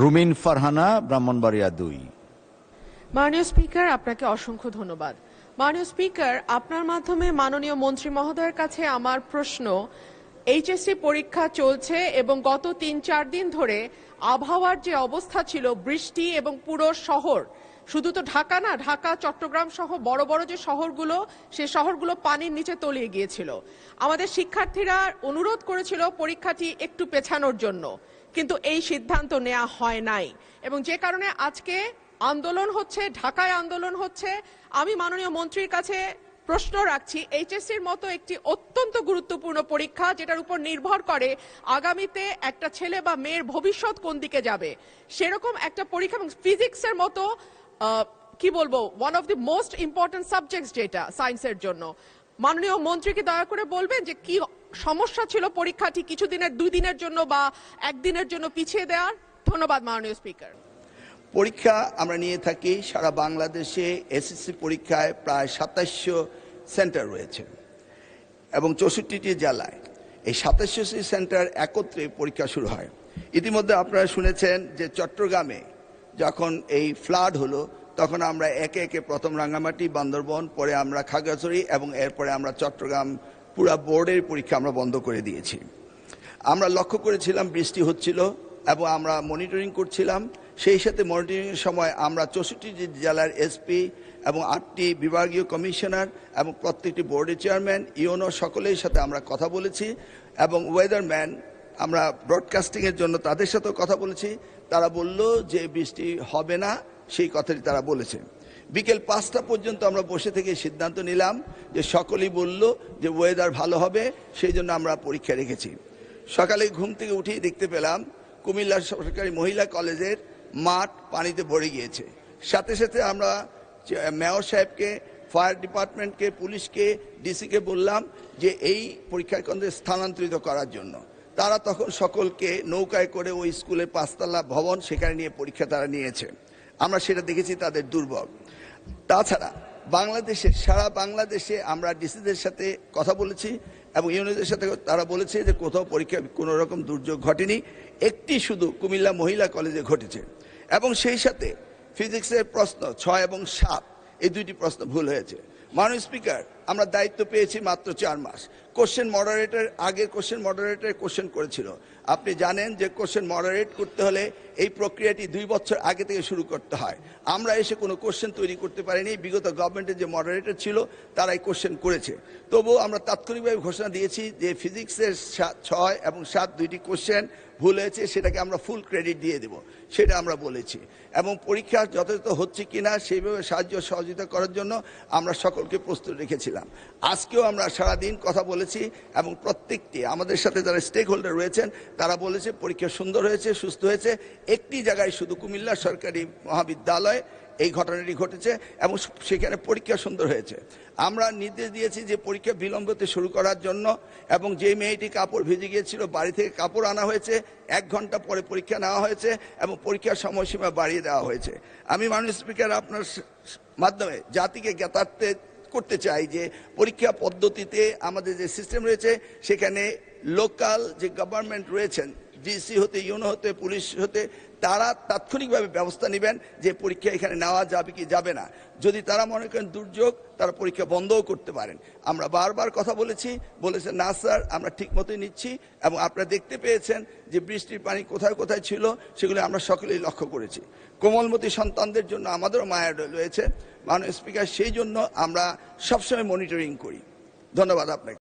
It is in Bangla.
রুমিন ফারহানা, ব্রাহ্মণবাড়িয়া 2। মাননীয় স্পিকার, আপনাকে অসংখ্য ধন্যবাদ। মাননীয় স্পিকার, আপনার মাধ্যমে মাননীয় মন্ত্রী মহোদয়ের কাছে আমার প্রশ্ন, এইচএসসি পরীক্ষা চলছে এবং গত ৩-৪ দিন ধরে আবহাওয়ার যে অবস্থা ছিল, বৃষ্টি এবং পুরো শহর, শুধু তো ঢাকা না, ঢাকা চট্টগ্রাম সহ বড় বড় যে শহরগুলো, সে শহরগুলো পানির নিচে তলিয়ে গিয়েছিল। আমাদের শিক্ষার্থীরা অনুরোধ করেছিল পরীক্ষাটি একটু পেছানোর জন্য, কিন্তু এই সিদ্ধান্ত নেওয়া হয় নাই এবং যে কারণে আজকে আন্দোলন হচ্ছে, ঢাকায় আন্দোলন হচ্ছে। আমি মাননীয় মন্ত্রীর কাছে প্রশ্ন রাখছি, এইচএসসির মতো একটি অত্যন্ত গুরুত্বপূর্ণ পরীক্ষা, যেটার উপর নির্ভর করে আগামীতে একটা ছেলে বা মেয়ের ভবিষ্যৎ কোন দিকে যাবে, সেরকম একটা পরীক্ষা, এবং ফিজিক্সের মতো কি বলবো, one of the most important subjects যেটা সায়েন্সের জন্য, মাননীয় মন্ত্রীকে দয়া করে বলবেন যে কি সমস্যা ছিল পরীক্ষাটি কিছুদিনের, 2 দিনের জন্য বা 1 দিনের জন্য পিছিয়ে দেওয়ার। ধন্যবাদ মাননীয় স্পিকার। পরীক্ষা আমরা নিয়ে থাকি সারা বাংলাদেশে। এসএসসি পরীক্ষায় প্রায় 2700 সেন্টার রয়েছে এবং 64টি জেলায় এই 2700টি সেন্টার একত্রে পরীক্ষা শুরু হয়। ইতিমধ্যে আপনারা শুনেছেন যে চট্টগ্রামে যখন এই ফ্লাড হলো, তখন আমরা একে একে প্রথম রাঙ্গামাটি, বান্দরবন, পরে আমরা খাগড়াছড়ি এবং এরপরে আমরা চট্টগ্রাম পুরা বোর্ডের পরীক্ষা আমরা বন্ধ করে দিয়েছি। আমরা লক্ষ্য করেছিলাম বৃষ্টি হচ্ছিল এবং আমরা মনিটরিং করছিলাম। সেই সাথে মনিটরিংয়ের সময় আমরা 64টি জেলার এসপি এবং 8টি বিভাগীয় কমিশনার এবং প্রত্যেকটি বোর্ডের চেয়ারম্যান, ইউনো সকলের সাথে আমরা কথা বলেছি এবং ওয়েদারম্যান, আমরা ব্রডকাস্টিংয়ের জন্য তাদের সাথেও কথা বলেছি। তারা বলল যে বৃষ্টি হবে না, সেই কথাটি তারা বলেছে। বিকেল 5টা পর্যন্ত আমরা বসে থেকে সিদ্ধান্ত নিলাম যে সকলেই বলল যে ওয়েদার ভালো হবে, সেই জন্য আমরা পরীক্ষা রেখেছি। সকালে ঘুম থেকে উঠেই দেখতে পেলাম কুমিল্লা সরকারি মহিলা কলেজের মাঠ পানিতে ভরে গিয়েছে। সাথে সাথে আমরা মেয়র সাহেবকে, ফায়ার ডিপার্টমেন্টকে, পুলিশকে, ডিসিকে বললাম যে এই পরীক্ষা কেন্দ্রে স্থানান্তরিত করার জন্য। তারা তখন সকলকে নৌকায় করে ওই স্কুলের 5তলা ভবন, সেখানে নিয়ে পরীক্ষা তারা নিয়েছে। আমরা সেটা দেখেছি তাদের দুর্ভোগ। তাছাড়া বাংলাদেশের, সারা বাংলাদেশে আমরা ডিসিদের সাথে কথা বলেছি এবং ইউনিটের সাথে, তারা বলেছে যে কোথাও পরীক্ষা কোনো রকম দুর্যোগ ঘটেনি, একটি শুধু কুমিল্লা মহিলা কলেজে ঘটেছে। এবং সেই সাথে ফিজিক্সের প্রশ্ন 6 এবং 7, এই 2টি প্রশ্ন ভুল হয়েছে। মাননীয় স্পিকার, আমরা দায়িত্ব পেয়েছি মাত্র 4 মাস। কোশ্চেন মডারেটর, আগের কোশ্চেন মডারেটর কোশ্চেন করেছিল। আপনি জানেন যে কোশ্চেন মডারেট করতে হলে এই প্রক্রিয়াটি 2 বছর আগে থেকে শুরু করতে হয়। আমরা এসে কোনো কোশ্চেন তৈরি করতে পারিনি। বিগত গভর্নমেন্টের যে মডারেটর ছিল তারাই কোশ্চেন করেছে। তবুও আমরা তাৎক্ষণিকভাবে ঘোষণা দিয়েছি যে ফিজিক্সের 6 এবং 7 2টি কোশ্চেন ভুল হয়েছে, সেটাকে আমরা ফুল ক্রেডিট দিয়ে দেব, সেটা আমরা বলেছি। এবং পরীক্ষা যথাযথ হচ্ছে কিনা সেইভাবে সাহায্য সহযোগিতা করার জন্য আমরা সকলকে প্রস্তুত রেখেছিলাম। আজকেও আমরা সারাদিন কথা বলেছি এবং প্রত্যেকটি আমাদের সাথে যারা স্টেক হোল্ডার রয়েছেন তারা বলেছে পরীক্ষা সুন্দর হয়েছে, সুস্থ হয়েছে। একটি জায়গায় শুধু কুমিল্লা সরকারি মহাবিদ্যালয় এই ঘটনাটি ঘটেছে এবং সেখানে পরীক্ষা সুন্দর হয়েছে। আমরা নির্দেশ দিয়েছি যে পরীক্ষা বিলম্বতে শুরু করার জন্য, এবং যে মেয়েটি কাপড় ভিজে গিয়েছিল বাড়ি থেকে কাপড় আনা হয়েছে, 1 ঘন্টা পরে পরীক্ষা নেওয়া হয়েছে এবং পরীক্ষার সময়সীমা বাড়িয়ে দেওয়া হয়েছে। আমি মাননীয় স্পিকার আপনার মাধ্যমে জাতিকে জ্ঞাতার্থে করতে চাই যে পরীক্ষা পদ্ধতিতে আমাদের যে সিস্টেম রয়েছে, সেখানে লোকাল যে গভর্নমেন্ট রয়েছেন, ডিসি হতে, ইউনো হতে, পুলিশ হতে, তারা তাৎক্ষণিকভাবে ব্যবস্থা নেবেন যে পরীক্ষা এখানে নেওয়া যাবে কি যাবে না। যদি তারা মনে করেন দুর্যোগ, তারা পরীক্ষা বন্ধও করতে পারেন। আমরা বারবার কথা বলেছেন না স্যার, আমরা ঠিক মতোই নিচ্ছি। এবং আপনারা দেখতে পেয়েছেন যে বৃষ্টির পানি কোথায় কোথায় ছিল, সেগুলো আমরা সকলেই লক্ষ্য করেছি। কোমলমতি সন্তানদের জন্য আমাদেরও মায়া রয়েছে মাননীয় স্পিকার, সেই জন্য আমরা সবসময় মনিটরিং করি। ধন্যবাদ আপনাকে।